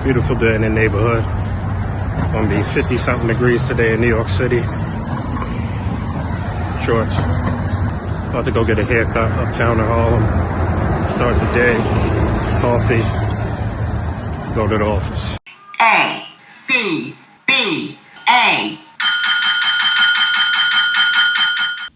Beautiful day in the neighborhood. Gonna be 50 something degrees today in New York City. Shorts. About to go get a haircut uptown in Harlem. Start the day. Coffee. Go to the office. A.C.B.A.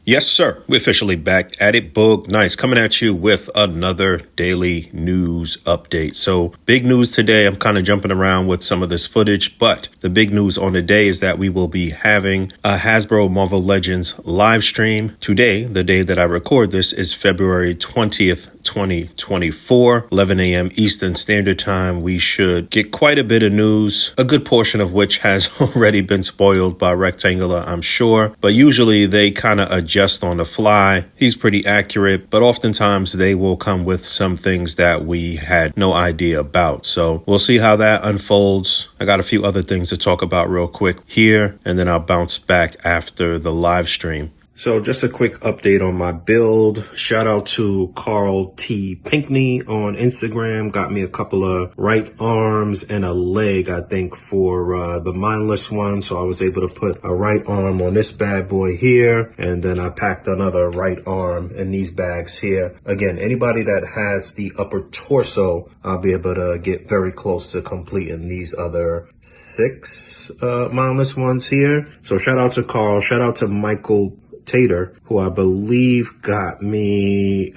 Yes, sir. We're officially back at it. Boog, nice. Coming at you with another daily news update. So big news today. I'm kind of jumping around with some of this footage, but the big news on the day is that we will be having a Hasbro Marvel Legends live stream today. The day that I record this is February 20th, 2024, 11 a.m. Eastern Standard Time. We should get quite a bit of news, a good portion of which has already been spoiled by Rectangular, I'm sure. But usually they kind of adjust on the fly. He's pretty accurate, but oftentimes they will come with some things that we had no idea about. So we'll see how that unfolds. I got a few other things to talk about real quick here, and then I'll bounce back after the live stream. So just a quick update on my build. Shout out to Carl T. Pinkney on Instagram. Got me a couple of right arms and a leg, I think, for the Mindless one. So I was able to put a right arm on this bad boy here. And then I packed another right arm in these bags here. Again, anybody that has the upper torso, I'll be able to get very close to completing these other 6 Mindless ones here. So shout out to Carl. Shout out to Michael Tater, who I believe got me,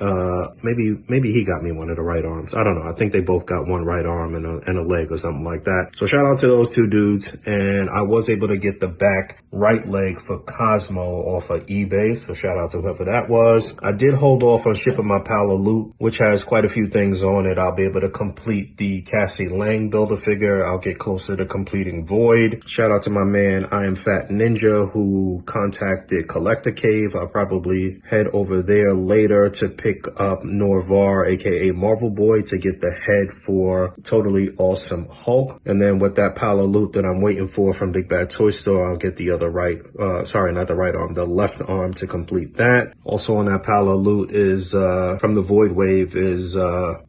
maybe he got me one of the right arms. I don't know. I think they both got one right arm and a leg or something like that. So shout out to those 2 dudes. And I was able to get the back right leg for Cosmo off of eBay. So shout out to whoever that was. I did hold off on shipping my pile of loot, which has quite a few things on it. I'll be able to complete the Cassie Lang Build-A-Figure. I'll get closer to completing Void. Shout out to my man, I Am Fat Ninja, who contacted Collector Cave. I'll probably head over there later to pick up Norvar, aka Marvel Boy, to get the head for Totally Awesome Hulk. And then with that pile of loot that I'm waiting for from Big Bad Toy Store, I'll get the other the left arm to complete that. Also on that pile of loot is from the Void Wave is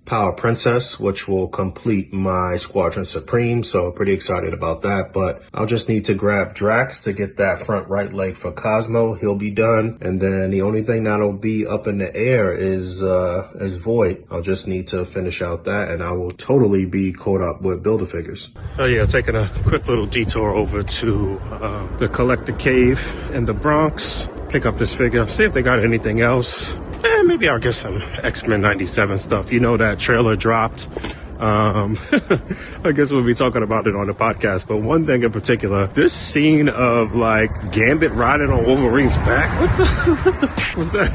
Power Princess, which will complete my Squadron Supreme. So pretty excited about that. But I'll just need to grab Drax to get that front right leg for Cosmo. He'll be done, and then the only thing that'll be up in the air is Void. I'll just need to finish out that, and I will totally be caught up with Build-A-Figures. Oh yeah, taking a quick little detour over to the Collector Cave in the Bronx. Pick up this figure, see if they got anything else. Maybe I'll get some X-Men 97 stuff. You know, that trailer dropped. I guess we'll be talking about it on the podcast, but one thing in particular, this scene of like Gambit riding on Wolverine's back, what the f was that?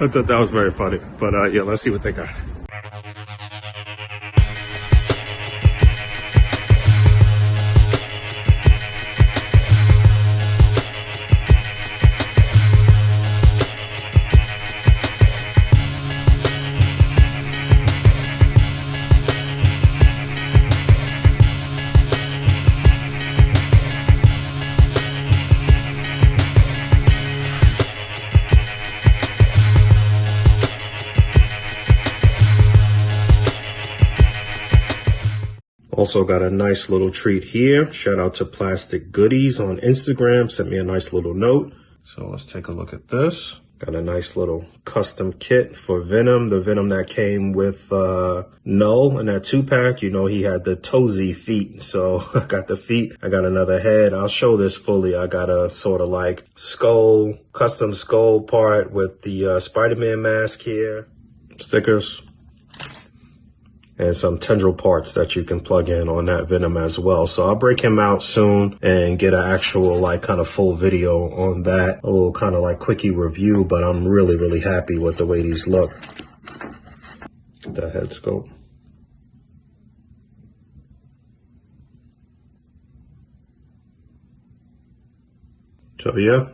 I thought that was very funny, but yeah, let's see what they got. Also got a nice little treat here. Shout out to Plastic Goodies on Instagram. Sent me a nice little note. So let's take a look at this. Got a nice little custom kit for Venom. The Venom that came with Null in that 2-pack. You know, he had the toesy feet. So I got the feet. I got another head. I'll show this fully. I got a sort of like skull, custom skull part with the Spider-Man mask here. Stickers. And some tendril parts that you can plug in on that Venom as well. So I'll break him out soon and get an actual like kind of full video on that. A little kind of like quickie review, but I'm really, really happy with the way these look. Get that head scope. So yeah.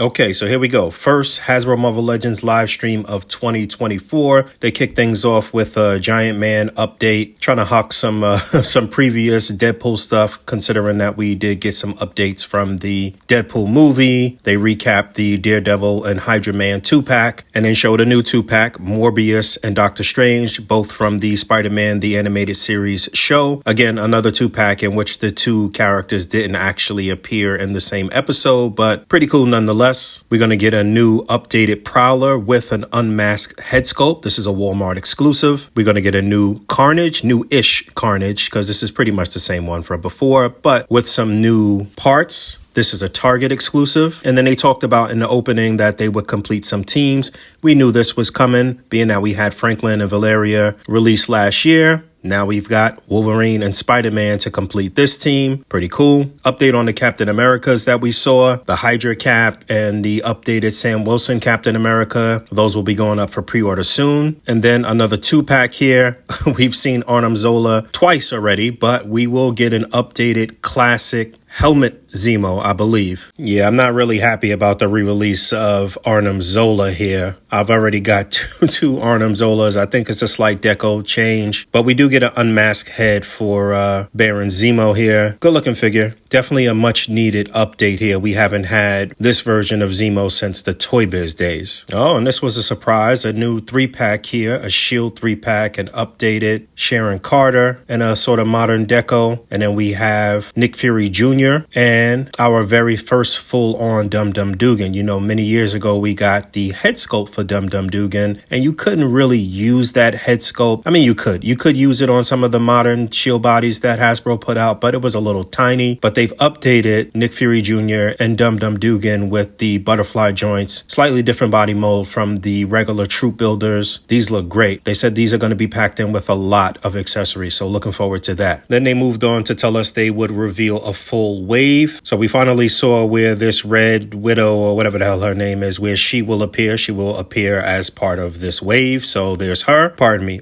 Okay, so here we go. First, Hasbro Marvel Legends live stream of 2024. They kick things off with a Giant Man update, trying to hawk some some previous Deadpool stuff, considering that we did get some updates from the Deadpool movie. They recapped the Daredevil and Hydra Man 2-pack, and then showed a new 2-pack, Morbius and Doctor Strange, both from the Spider-Man the Animated Series show. Again, another 2-pack in which the two characters didn't actually appear in the same episode, but pretty cool nonetheless. We're going to get a new updated Prowler with an unmasked head sculpt. This is a Walmart exclusive. We're going to get a new Carnage, new-ish Carnage, because this is pretty much the same one from before, but with some new parts. This is a Target exclusive. And then they talked about in the opening that they would complete some teams. We knew this was coming, being that we had Franklin and Valeria released last year. Now we've got Wolverine and Spider-Man to complete this team. Pretty cool. Update on the Captain Americas that we saw. The Hydra Cap and the updated Sam Wilson Captain America. Those will be going up for pre-order soon. And then another 2-pack here. We've seen Arnim Zola twice already, but we will get an updated classic Helmet Zemo, I believe. Yeah, I'm not really happy about the re-release of Arnim Zola here. I've already got two Arnim Zolas. I think it's a slight deco change, but we do get an unmasked head for Baron Zemo here. Good looking figure. Definitely a much needed update here. We haven't had this version of Zemo since the Toy Biz days. Oh, and this was a surprise. A new 3-pack here, a S.H.I.E.L.D 3-pack, an updated Sharon Carter, and a sort of modern deco. And then we have Nick Fury Jr. and our very first full-on Dum Dum Dugan. You know, many years ago, we got the head sculpt for Dum Dum Dugan, and you couldn't really use that head sculpt. I mean, you could use it on some of the modern S.H.I.E.L.D bodies that Hasbro put out, but it was a little tiny. But they've updated Nick Fury Jr. and Dum Dum Dugan with the butterfly joints, slightly different body mold from the regular troop builders. These look great. They said these are going to be packed in with a lot of accessories, so looking forward to that. Then they moved on to tell us they would reveal a full wave. So we finally saw where this Red Widow, or whatever the hell her name is, where she will appear. She will appear as part of this wave. So there's her,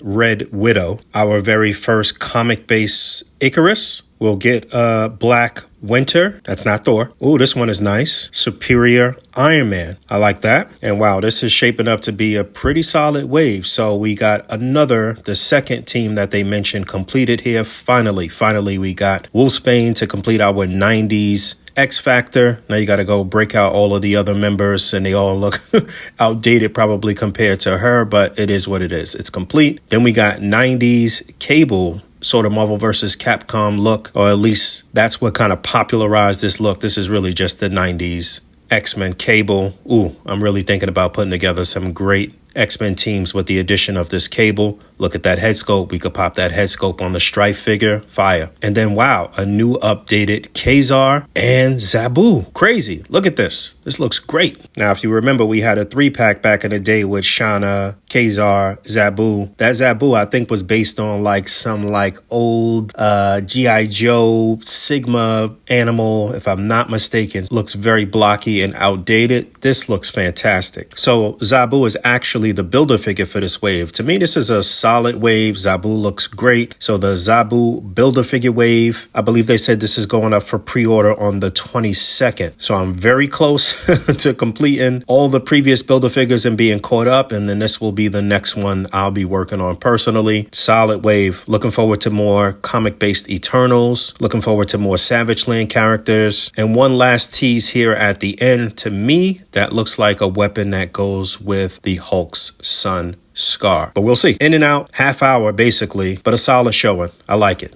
Red Widow, our very first comic-based Icarus. We'll get Black Winter. That's not Thor. Oh, this one is nice. Superior Iron Man. I like that. And wow, this is shaping up to be a pretty solid wave. So we got the second team that they mentioned completed here. Finally, we got Wolfsbane to complete our 90s X Factor. Now you got to go break out all of the other members, and they all look outdated probably compared to her, but it is what it is. It's complete. Then we got 90s Cable, sort of Marvel vs. Capcom look, or at least that's what kind of popularized this look. This is really just the 90s X-Men Cable. Ooh, I'm really thinking about putting together some great X-Men teams with the addition of this Cable. Look at that head sculpt. We could pop that head sculpt on the Strife figure. Fire. And then, wow, a new updated Kazar and Zabu. Crazy. Look at this. This looks great. Now, if you remember, we had a 3-pack back in the day with Shauna, Kazar, Zabu. That Zabu, I think, was based on some old G.I. Joe Sigma animal, if I'm not mistaken. Looks very blocky and outdated. This looks fantastic. So Zabu is actually the builder figure for this wave. To me, this is a solid wave. Zabu looks great. So the Zabu builder figure wave, I believe they said this is going up for pre-order on the 22nd. So I'm very close to completing all the previous builder figures and being caught up. And then this will be the next one I'll be working on personally. Solid wave. Looking forward to more comic-based Eternals. Looking forward to more Savage Land characters. And one last tease here at the end. To me, that looks like a weapon that goes with the Hulk's son, Scar. But we'll see. In and out, half hour basically, but a solid showing. I like it.